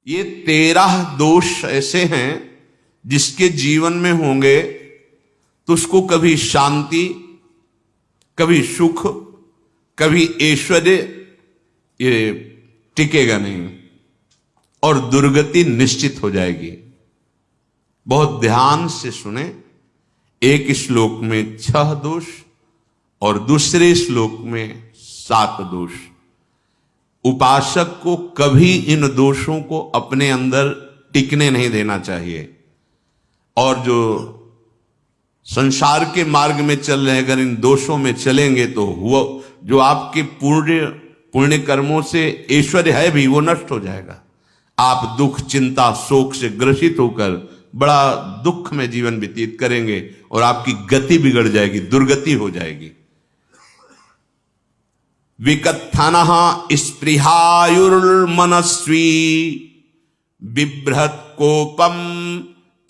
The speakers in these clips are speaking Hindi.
ये 13 दोष ऐसे हैं जिसके जीवन में होंगे तो उसको कभी शांति, कभी सुख, कभी ऐश्वर्य ये टिकेगा नहीं और दुर्गति निश्चित हो जाएगी। बहुत ध्यान से सुने। एक श्लोक में 6 दोष और दूसरे श्लोक में 7 दोष। उपासक को कभी इन दोषों को अपने अंदर टिकने नहीं देना चाहिए। और जो संसार के मार्ग में चल रहे हैं, अगर इन दोषों में चलेंगे तो वो जो आपके पुण्य कर्मों से ऐश्वर्य है भी वो नष्ट हो जाएगा। आप दुख, चिंता, शोक से ग्रसित होकर बड़ा दुख में जीवन व्यतीत करेंगे और आपकी गति बिगड़ जाएगी, दुर्गति हो जाएगी। विकत्थनः स्पृहायुर्मनस्वी बिभ्रत कोपम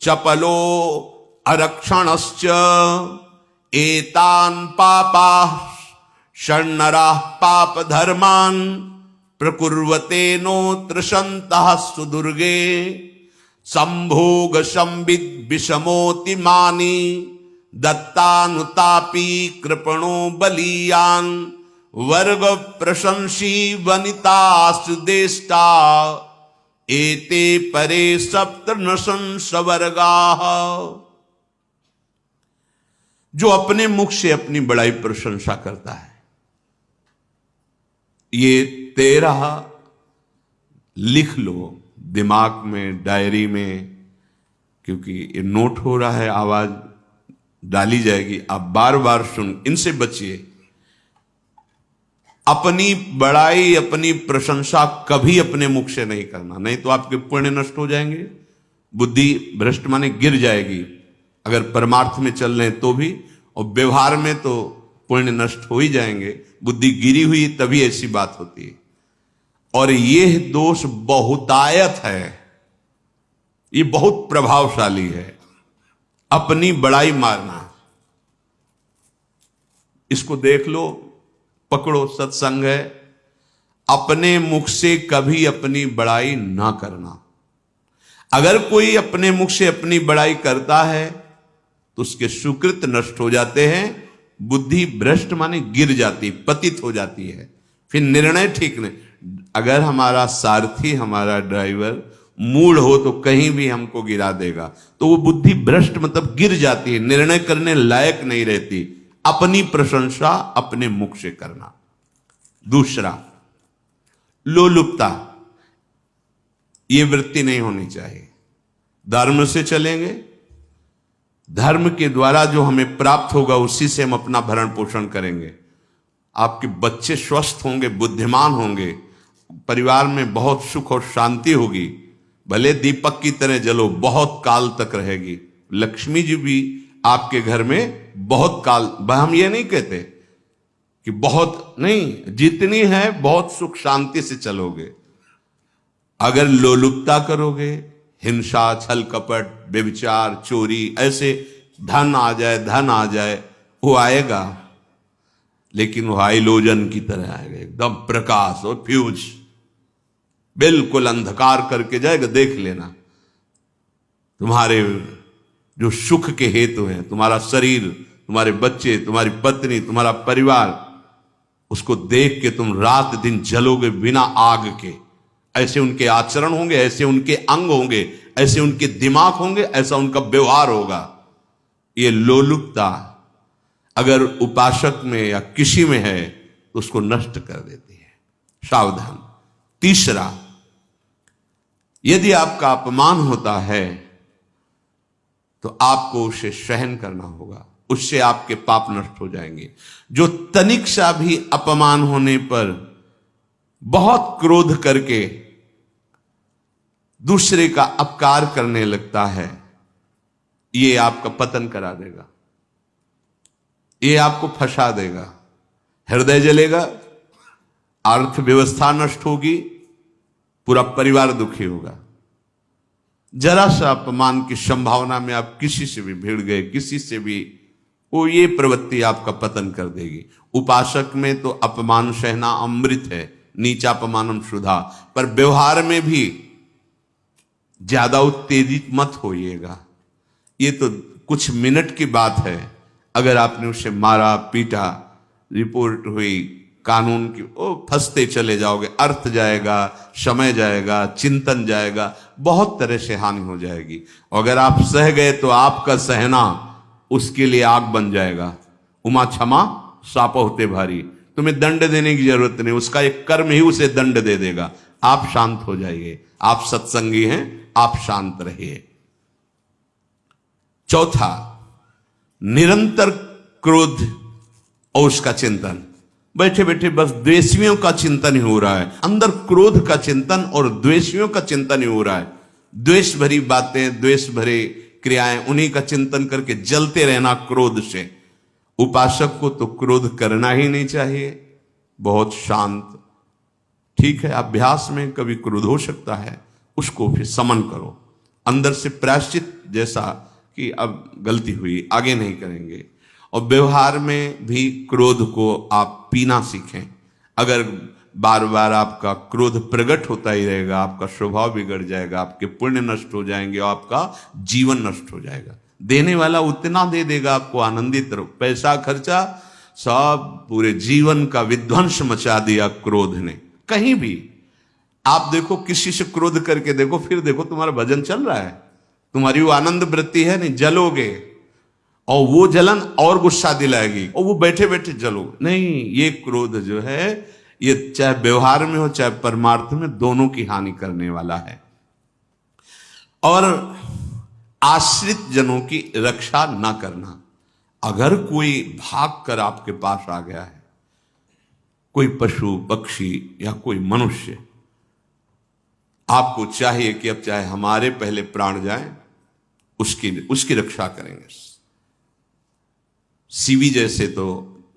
चपलो अरक्षणश्च एतान् पापाः षण्णराः पाप धर्मान् प्रकुर्वते नोत्र सन्तः सुदुर्गे संभोग संविद विषमोति मानी दत्तानुतापी कृपणो बलीयान् वर्ग प्रशंसी वनितास्तु देष्टा एते परे सप्तनशंस वर्गाः। जो अपने मुख से अपनी बड़ाई प्रशंसा करता है, ये 13 लिख लो दिमाग में, डायरी में, क्योंकि ये नोट हो रहा है, आवाज डाली जाएगी, आप बार बार सुन, इनसे बचिए। अपनी बड़ाई, अपनी प्रशंसा कभी अपने मुख से नहीं करना, नहीं तो आपके पुण्य नष्ट हो जाएंगे, बुद्धि भ्रष्ट माने गिर जाएगी। अगर परमार्थ में चल रहे हैं तो भी, और व्यवहार में तो पुण्य नष्ट हो ही जाएंगे। बुद्धि गिरी हुई तभी ऐसी बात होती है। और यह दोष बहुतायत है, ये बहुत प्रभावशाली है। अपनी बड़ाई मारना, इसको देख लो, पकड़ो, सत्संग है। अपने मुख से कभी अपनी बड़ाई ना करना। अगर कोई अपने मुख से अपनी बड़ाई करता है तो उसके सुकृत नष्ट हो जाते हैं, बुद्धि भ्रष्ट माने गिर जाती, पतित हो जाती है, फिर निर्णय ठीक नहीं। अगर हमारा सारथी, हमारा ड्राइवर मूढ़ हो तो कहीं भी हमको गिरा देगा, तो वो बुद्धि भ्रष्ट मतलब गिर जाती है, निर्णय करने लायक नहीं रहती। अपनी प्रशंसा अपने मुख से करना। दूसरा, लोलुपता, ये वृत्ति नहीं होनी चाहिए। धर्म से चलेंगे, धर्म के द्वारा जो हमें प्राप्त होगा उसी से हम अपना भरण पोषण करेंगे। आपके बच्चे स्वस्थ होंगे, बुद्धिमान होंगे, परिवार में बहुत सुख और शांति होगी। भले दीपक की तरह जलो, बहुत काल तक रहेगी। लक्ष्मी जी भी आपके घर में बहुत काल, हम ये नहीं कहते कि बहुत नहीं, जितनी है बहुत सुख शांति से चलोगे। अगर लोलुपता करोगे, हिंसा, छल कपट, व्यभिचार, चोरी, ऐसे धन आ जाए, वो आएगा, लेकिन वो हाइलोजन की तरह आएगा, एकदम प्रकाश और फ्यूज, बिल्कुल अंधकार करके जाएगा। देख लेना, तुम्हारे जो सुख के हेतु हैं, तुम्हारा शरीर, तुम्हारे बच्चे, तुम्हारी पत्नी, तुम्हारा परिवार, उसको देख के तुम रात दिन जलोगे बिना आग के। ऐसे उनके आचरण होंगे, ऐसे उनके अंग होंगे, ऐसे उनके दिमाग होंगे, ऐसा उनका व्यवहार होगा। ये लोलुपता अगर उपासक में या किसी में है तो उसको नष्ट कर देती है। सावधान। तीसरा, यदि आपका अपमान होता है तो आपको उसे सहन करना होगा, उससे आपके पाप नष्ट हो जाएंगे। जो तनिक सा भी अपमान होने पर बहुत क्रोध करके दूसरे का अपकार करने लगता है, ये आपका पतन करा देगा, ये आपको फंसा देगा, हृदय जलेगा, अर्थव्यवस्था नष्ट होगी, पूरा परिवार दुखी होगा। जरा सा अपमान की संभावना में आप किसी से भी भिड़ गए, किसी से भी, वो ये प्रवृत्ति आपका पतन कर देगी। उपासक में तो अपमान सहना अमृत है, नीचापमानम सुधा, पर व्यवहार में भी ज्यादा उत्तेजित मत होइएगा। ये तो कुछ मिनट की बात है, अगर आपने उसे मारा पीटा, रिपोर्ट हुई कानून की, ओ फंसते चले जाओगे, अर्थ जाएगा, समय जाएगा, चिंतन जाएगा, बहुत तरह से हानि हो जाएगी। अगर आप सह गए तो आपका सहना उसके लिए आग बन जाएगा। उमा क्षमा साप होते भारी, तुम्हें दंड देने की जरूरत नहीं, उसका एक कर्म ही उसे दंड दे देगा। आप शांत हो जाइए, आप सत्संगी हैं, आप शांत रहिए। चौथा, निरंतर क्रोध और उसका चिंतन। बैठे बैठे बस द्वेषियों का चिंतन ही हो रहा है, अंदर क्रोध का चिंतन और द्वेषियों का चिंतन ही हो रहा है। द्वेष भरी बातें, द्वेष भरे क्रियाएं, उन्हीं का चिंतन करके जलते रहना क्रोध से। उपासक को तो क्रोध करना ही नहीं चाहिए, बहुत शांत। ठीक है, अभ्यास में कभी क्रोध हो सकता है, उसको फिर समन करो, अंदर से प्रायश्चित, जैसा कि अब गलती हुई, आगे नहीं करेंगे। और व्यवहार में भी क्रोध को आप पीना सीखें। अगर बार बार आपका क्रोध प्रकट होता ही रहेगा, आपका स्वभाव बिगड़ जाएगा, आपके पुण्य नष्ट हो जाएंगे और आपका जीवन नष्ट हो जाएगा। देने वाला उतना दे देगा, आपको आनंदित रहो, पैसा खर्चा सब, पूरे जीवन का विध्वंस मचा दिया क्रोध ने। कहीं भी आप देखो, किसी से क्रोध करके देखो, फिर देखो तुम्हारा भजन चल रहा है, तुम्हारी वो आनंद वृत्ति है नहीं, जलोगे और वो जलन और गुस्सा दिलाएगी, और वो बैठे बैठे जलो नहीं। ये क्रोध जो है, ये चाहे व्यवहार में हो चाहे परमार्थ में, दोनों की हानि करने वाला है। और आश्रित जनों की रक्षा ना करना। अगर कोई भाग कर आपके पास आ गया है, कोई पशु पक्षी या कोई मनुष्य, आपको चाहिए कि अब चाहे हमारे पहले प्राण जाएं, उसकी रक्षा करेंगे। सीवी जैसे तो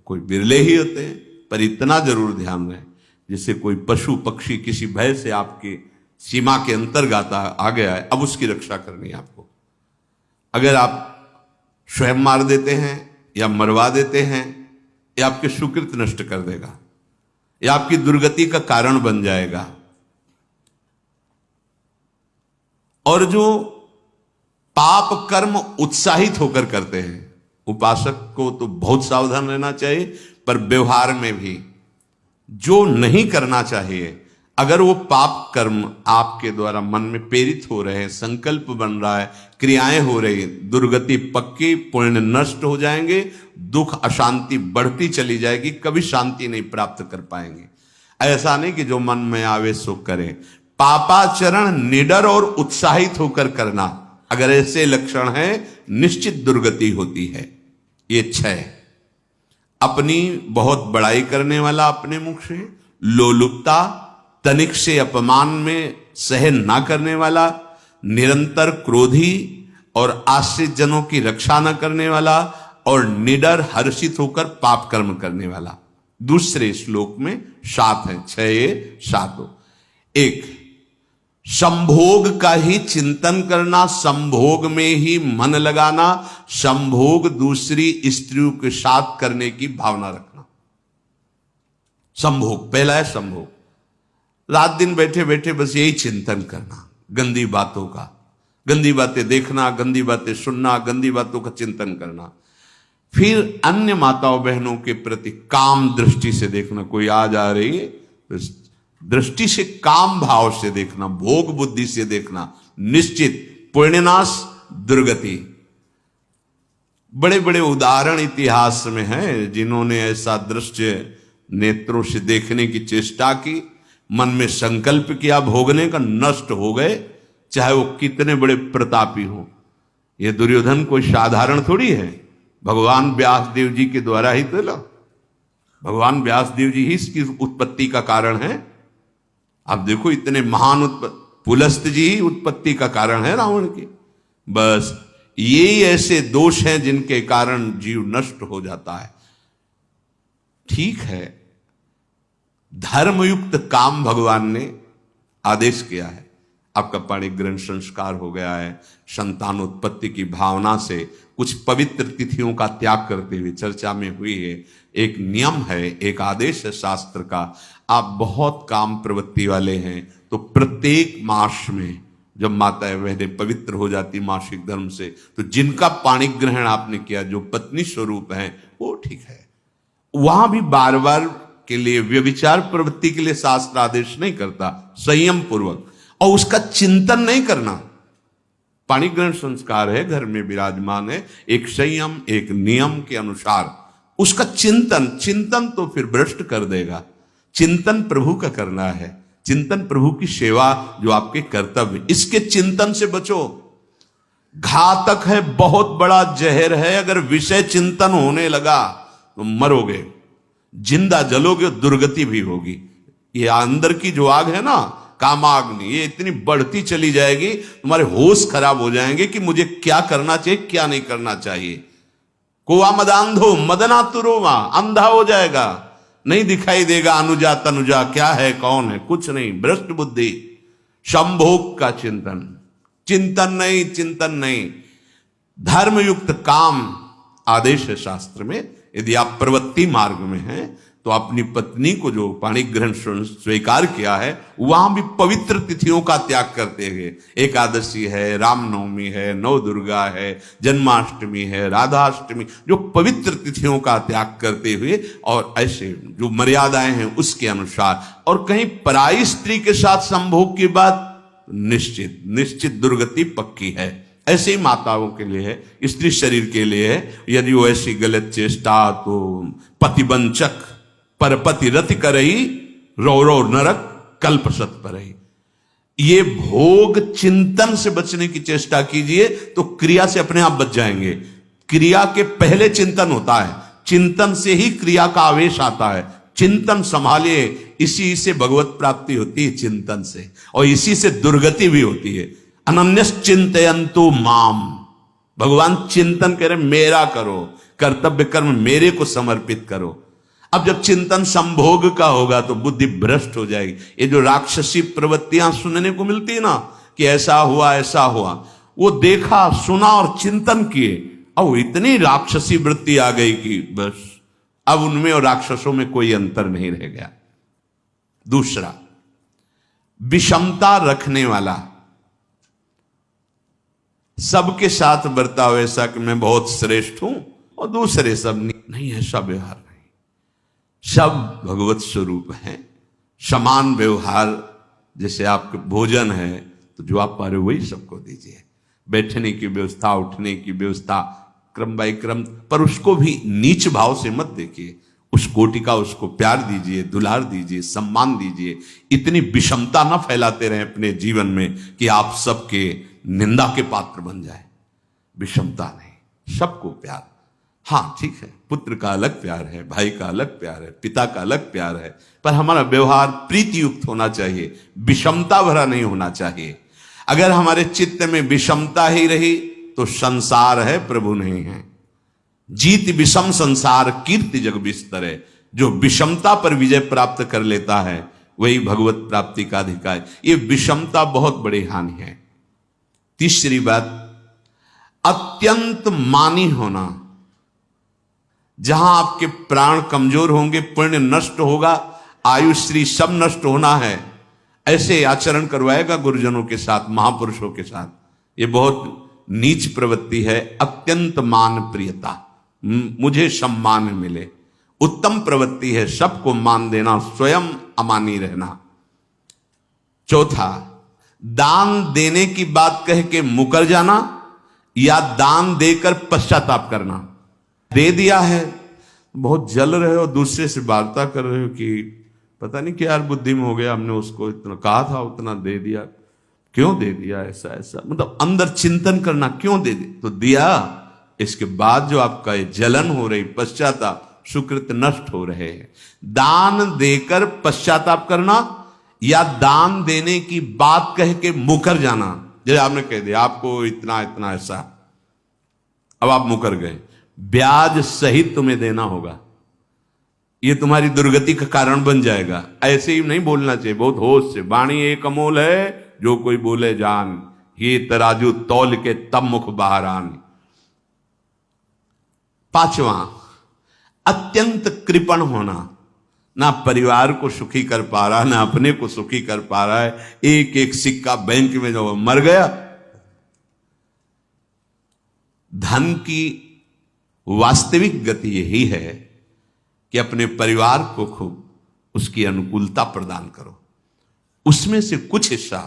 कोई बिरले ही होते हैं, पर इतना जरूर ध्यान रहे, जैसे कोई पशु पक्षी किसी भय से आपकी सीमा के अंतर्गत आ गया है, अब उसकी रक्षा करनी है आपको। अगर आप स्वयं मार देते हैं या मरवा देते हैं, या आपके सुकृत नष्ट कर देगा, या आपकी दुर्गति का कारण बन जाएगा। और जो पाप कर्म उत्साहित होकर करते हैं, उपासक को तो बहुत सावधान रहना चाहिए, पर व्यवहार में भी जो नहीं करना चाहिए, अगर वो पाप कर्म आपके द्वारा मन में प्रेरित हो रहे हैं, संकल्प बन रहा है, क्रियाएं हो रही, दुर्गति पक्की, पुण्य नष्ट हो जाएंगे, दुख अशांति बढ़ती चली जाएगी, कभी शांति नहीं प्राप्त कर पाएंगे। ऐसा नहीं कि जो मन में आवे सो करे। पापाचरण निडर और उत्साहित होकर करना, अगर ऐसे लक्षण है, निश्चित दुर्गति होती है। ये 6, अपनी बहुत बड़ाई करने वाला अपने मुख से, लोलुपता, तनिक से अपमान में सहन ना करने वाला, निरंतर क्रोधी और आश्रित जनों की रक्षा न करने वाला, और निडर हर्षित होकर पाप कर्म करने वाला। दूसरे श्लोक में 7 है, 6 7। 1, संभोग का ही चिंतन करना, संभोग में ही मन लगाना, संभोग दूसरी स्त्रियों के साथ करने की भावना रखना। संभोग पहला है, संभोग। रात दिन बैठे बैठे बस यही चिंतन करना, गंदी बातों का, गंदी बातें देखना, गंदी बातें सुनना, गंदी बातों का चिंतन करना। फिर अन्य माताओं बहनों के प्रति काम दृष्टि से देखना, कोई आ जा रही है तो दृष्टि से, काम भाव से देखना, भोग बुद्धि से देखना, निश्चित पुण्यनाश दुर्गति। बड़े बड़े उदाहरण इतिहास में हैं, जिन्होंने ऐसा दृश्य नेत्रों से देखने की चेष्टा की, मन में संकल्प किया भोगने का, नष्ट हो गए, चाहे वो कितने बड़े प्रतापी हो। ये दुर्योधन कोई साधारण थोड़ी है, भगवान व्यासदेव जी के द्वारा ही तो, भगवान व्यासदेव जी ही इसकी उत्पत्ति का कारण है। आप देखो, इतने महान पुलस्त जी ही उत्पत्ति का कारण है रावण की। बस यही ऐसे दोष हैं जिनके कारण जीव नष्ट हो जाता है। ठीक है, धर्मयुक्त काम भगवान ने आदेश किया है, आपका पाणिक ग्रहण संस्कार हो गया है, संतानोत्पत्ति की भावना से कुछ पवित्र तिथियों का त्याग करते हुए चर्चा में हुई है। एक नियम है, एक आदेश है शास्त्र का। आप बहुत काम प्रवृत्ति वाले हैं तो प्रत्येक मास में जब माताएं बहनें पवित्र हो जाती मासिक धर्म से, तो जिनका पाणी ग्रहण आपने किया, जो पत्नी स्वरूप है, वो ठीक है। वहां भी बार बार के लिए व्यभिचार प्रवृत्ति के लिए शास्त्र आदेश नहीं करता, संयम पूर्वक, और उसका चिंतन नहीं करना। पाणी ग्रहण संस्कार है, घर में विराजमान है, एक संयम एक नियम के अनुसार उसका चिंतन तो फिर भ्रष्ट कर देगा। चिंतन प्रभु का करना है, चिंतन प्रभु की सेवा जो आपके कर्तव्य, इसके चिंतन से बचो। घातक है, बहुत बड़ा जहर है। अगर विषय चिंतन होने लगा तो मरोगे, जिंदा जलोगे, दुर्गति भी होगी। ये अंदर की जो आग है ना, कामाग्नि, ये इतनी बढ़ती चली जाएगी, तुम्हारे होश खराब हो जाएंगे कि मुझे क्या करना चाहिए क्या नहीं करना चाहिए। कोआ मदांधो मदनातुरोमा, अंधा हो जाएगा, नहीं दिखाई देगा अनुजा तनुजा क्या है कौन है, कुछ नहीं, भ्रष्ट बुद्धि। संभोग का चिंतन नहीं। धर्मयुक्त काम आदेश है शास्त्र में। यदि आप प्रवृत्ति मार्ग में हैं तो अपनी पत्नी को जो पाणी ग्रहण स्वीकार किया है, वहां भी पवित्र तिथियों का त्याग करते हुए, एकादशी है, रामनवमी है, नव दुर्गा है, जन्माष्टमी है, राधाष्टमी, जो पवित्र तिथियों का त्याग करते हुए और ऐसे जो मर्यादाएं हैं उसके अनुसार, और कहीं पराई स्त्री के साथ संभोग की बात निश्चित दुर्गति पक्की है। ऐसे ही माताओं के लिए है, स्त्री शरीर के लिए है। यदि वो ऐसी गलत चेष्टा, तो पतिवंचक परपति रति करई, रौरव नरक कल्पसत परई। ये भोग चिंतन से बचने की चेष्टा कीजिए तो क्रिया से अपने आप बच जाएंगे। क्रिया के पहले चिंतन होता है, चिंतन से ही क्रिया का आवेश आता है। चिंतन संभालिए, इसी से भगवत प्राप्ति होती है, चिंतन से, और इसी से दुर्गति भी होती है। अनन्यश्चिन्तयन्तु माम, भगवान चिंतन करे, मेरा करो, कर्तव्य कर्म मेरे को समर्पित करो। अब जब चिंतन संभोग का होगा तो बुद्धि भ्रष्ट हो जाएगी। ये जो राक्षसी प्रवृत्तियां सुनने को मिलती है ना, कि ऐसा हुआ, वो देखा सुना और चिंतन किए, अब इतनी राक्षसी वृत्ति आ गई कि बस अब उनमें और राक्षसों में कोई अंतर नहीं रह गया। दूसरा, विषमता रखने वाला, सबके साथ बर्ताव ऐसा कि मैं बहुत श्रेष्ठ हूं और दूसरे सब नहीं, ऐसा व्यवहार नहीं। सब भगवत स्वरूप हैं, समान व्यवहार। जैसे आपके भोजन है तो जो आप पा रहे हो वही सबको दीजिए, बैठने की व्यवस्था, उठने की व्यवस्था, क्रम बाई क्रम, पर उसको भी नीच भाव से मत देखिए। उस कोटि का उसको प्यार दीजिए, दुलार दीजिए, सम्मान दीजिए। इतनी विषमता न फैलाते रहें अपने जीवन में कि आप सबके निंदा के पात्र बन जाए। विषमता नहीं, सबको प्यार। हाँ ठीक है, पुत्र का अलग प्यार है, भाई का अलग प्यार है, पिता का अलग प्यार है, पर हमारा व्यवहार प्रीति युक्त होना चाहिए, विषमता भरा नहीं होना चाहिए। अगर हमारे चित्त में विषमता ही रही तो संसार है, प्रभु नहीं है। जीत विषम संसार कीर्ति जग बिस्तरे। जो विषमता पर विजय प्राप्त कर लेता है वही भगवत प्राप्ति का अधिकारी। ये विषमता बहुत बड़ी हानि है। तीसरी बात, अत्यंत मानी होना। जहां आपके प्राण कमजोर होंगे, पुण्य नष्ट होगा, आयुश्री सब नष्ट होना है, ऐसे आचरण करवाएगा गुरुजनों के साथ, महापुरुषों के साथ। ये बहुत नीच प्रवृत्ति है। अत्यंत मान प्रियता, मुझे सम्मान मिले, उत्तम प्रवृत्ति है। सबको मान देना, स्वयं अमानी रहना। चौथा, दान देने की बात कह के मुकर जाना या दान देकर पश्चाताप करना। दे दिया है, बहुत जल रहे हो, दूसरे से वार्ता कर रहे हो कि पता नहीं क्या यार बुद्धि में हो गया, हमने उसको इतना कहा था, उतना दे दिया, क्यों दे दिया, ऐसा ऐसा, मतलब अंदर चिंतन करना, क्यों दे दे तो दिया। इसके बाद जो आपका ये जलन हो रही, पश्चाताप, सुकृत नष्ट हो रहे हैं। दान देकर पश्चाताप करना या दान देने की बात कह के मुकर जाना। जैसे आपने कह दिया आपको इतना इतना ऐसा, अब आप मुकर गए, ब्याज सहित तुम्हें देना होगा, ये तुम्हारी दुर्गति का कारण बन जाएगा। ऐसे ही नहीं बोलना चाहिए, बहुत होश से। वाणी एक अमोल है, जो कोई बोले जान, ये तराजू तौल के तब मुख बाहर आन। पांचवा, अत्यंत कृपण होना। ना परिवार को सुखी कर पा रहा, ना अपने को सुखी कर पा रहा है। एक एक सिक्का बैंक में जो मर गया। धन की वास्तविक गति यही है कि अपने परिवार को खूब उसकी अनुकूलता प्रदान करो, उसमें से कुछ हिस्सा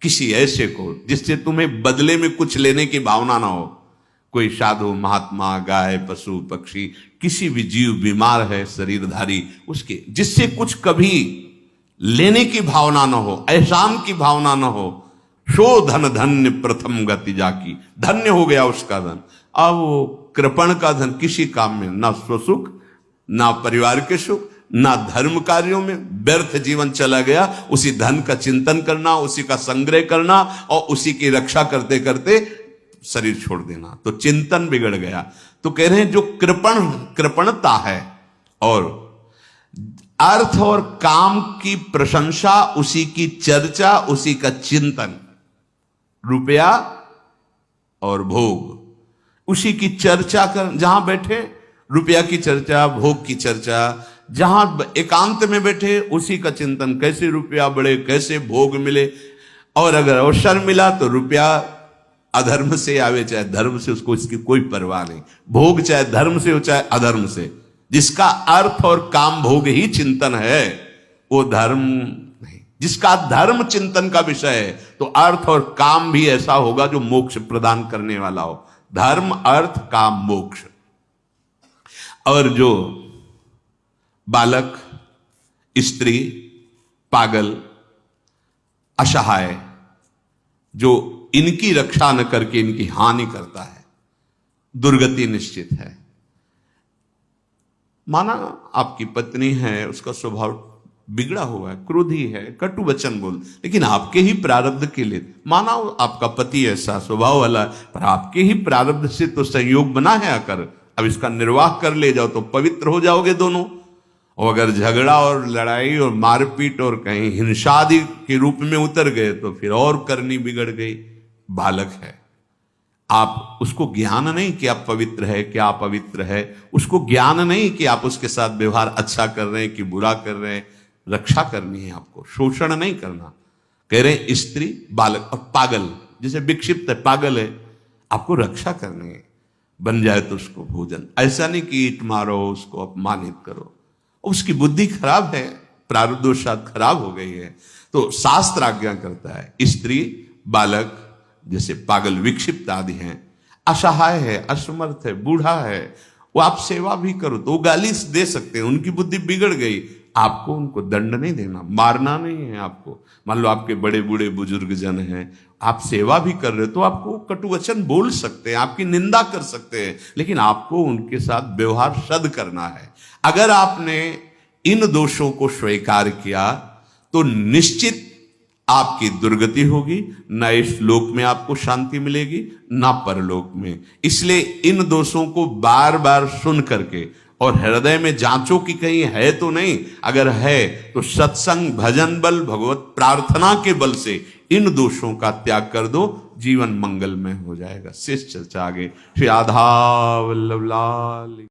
किसी ऐसे को जिससे तुम्हें बदले में कुछ लेने की भावना ना हो। कोई साधु महात्मा, गाय, पशु पक्षी, किसी भी जीव बीमार है शरीरधारी, उसके जिससे कुछ कभी लेने की भावना ना हो, एहसान की भावना ना हो। सो धन धन्य प्रथम गति जाकी, धन्य हो गया उसका धन। अब वो कृपण का धन किसी काम में ना स्वसुख, ना परिवार के सुख, ना धर्म कार्यों में, व्यर्थ जीवन चला गया। उसी धन का चिंतन करना, उसी का संग्रह करना और उसी की रक्षा करते करते शरीर छोड़ देना, तो चिंतन बिगड़ गया। तो कह रहे हैं जो कृपणता है और अर्थ और काम की प्रशंसा, उसी की चर्चा, उसी का चिंतन, रुपया और भोग, उसी की चर्चा कर, जहां बैठे रुपया की चर्चा, भोग की चर्चा, जहां एकांत में बैठे उसी का चिंतन, कैसे रुपया बढ़े, कैसे भोग मिले। और अगर अवसर मिला तो रुपया अधर्म से आवे चाहे धर्म से, उसको इसकी कोई परवाह नहीं। भोग चाहे धर्म से हो चाहे अधर्म से, जिसका अर्थ और काम भोग ही चिंतन है वो धर्म नहीं। जिसका धर्म चिंतन का विषय है तो अर्थ और काम भी ऐसा होगा जो मोक्ष प्रदान करने वाला हो। धर्म, अर्थ, काम, मोक्ष। और जो बालक, स्त्री, पागल, असहाय, जो इनकी रक्षा न करके इनकी हानि करता है, दुर्गति निश्चित है। माना आपकी पत्नी है, उसका स्वभाव बिगड़ा हुआ है, क्रोधी है, कटु वचन बोल, लेकिन आपके ही प्रारब्ध के लिए, माना आपका पति ऐसा स्वभाव वाला, पर आपके ही प्रारब्ध से तो संयोग बना है आकर, अब इसका निर्वाह कर ले जाओ तो पवित्र हो जाओगे दोनों। और अगर झगड़ा और लड़ाई और मारपीट और कहीं हिंसा आदि के रूप में उतर गए तो फिर और करनी बिगड़ गई। बालक है, आप उसको ज्ञान नहीं कि आप पवित्र है, कि आप पवित्र है, उसको ज्ञान नहीं कि आप उसके साथ व्यवहार अच्छा कर रहे हैं कि बुरा कर रहे हैं। रक्षा करनी है आपको, शोषण नहीं करना। कह रहे हैं स्त्री, बालक और पागल, जैसे विक्षिप्त है, पागल है, आपको रक्षा करनी है। बन जाए तो उसको भोजन, ऐसा नहीं कि ईट मारो, उसको अपमानित करो। उसकी बुद्धि खराब है, प्रारब्धवशात खराब हो गई है, तो शास्त्र आज्ञा करता है स्त्री, बालक, जैसे पागल, विक्षिप्त आदि हैं, असहाय है, असमर्थ है, बूढ़ा है, वो आप सेवा भी करो तो वो गाली दे सकते हैं, उनकी बुद्धि बिगड़ गई। आपको उनको दंड नहीं देना, मारना नहीं है आपको। मान लो आपके बड़े बूढ़े बुजुर्ग जन हैं, आप सेवा भी कर रहे हो तो आपको कटुवचन बोल सकते हैं, आपकी निंदा कर सकते हैं, लेकिन आपको उनके साथ व्यवहार सद करना है। अगर आपने इन दोषों को स्वीकार किया तो निश्चित आपकी दुर्गति होगी, ना इस लोक में आपको शांति मिलेगी ना परलोक में। इसलिए इन दोषों को बार बार सुन करके और हृदय में जांचो कि कहीं है तो नहीं। अगर है तो सत्संग, भजन बल, भगवत प्रार्थना के बल से इन दोषों का त्याग कर दो, जीवन मंगलमय हो जाएगा। शेष चर्चा आगे। श्री राधा वल्लभ लाल।